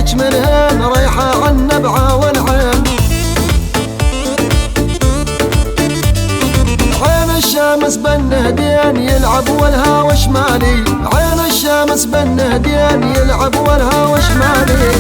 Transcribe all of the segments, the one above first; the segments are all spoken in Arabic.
عيونك منهن رايحة عن نبعة والعين. عين الشمس بالنهدين يلعب والهوى شمالي، عين الشمس بالنهدين يلعب والهوى شمالي.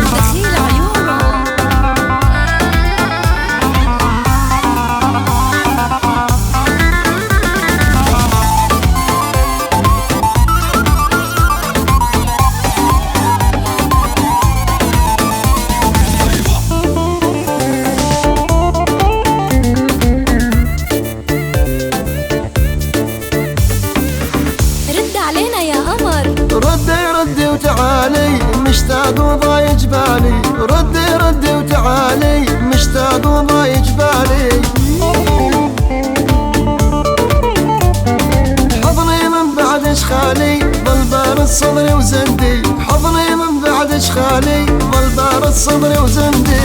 ردي وتعالي مشتاق وضايق بالي، ردي وتعالي مشتاق وضايق بالي. حضني من بعد اشخالي ظل بارد صدري وزندي، حضني من بعد اشخالي ظل بارد صدري وزندي.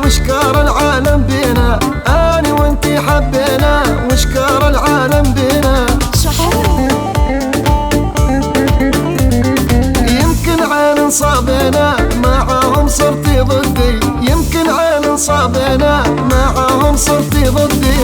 وشكار العالم بينا، أنا وانتي حبينا وشكار العالم بينا. يمكن عين صابنا معاهم صرتي ضدي، يمكن عين صابنا معاهم صرتي ضدي.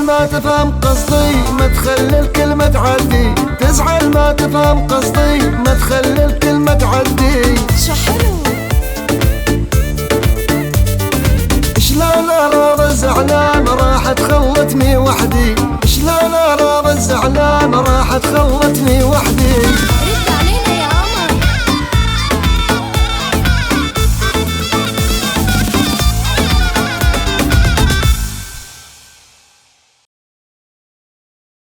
ما تفهم قصدي ما تخلي الكلمة تعدي، تزعل ما تفهم قصدي ما تخلي الكلمة تعدي. شو حلو شلون اراضي الزعلان راح تخلتني وحدي، شلون اراضي الزعلان راح تخلتني وحدي.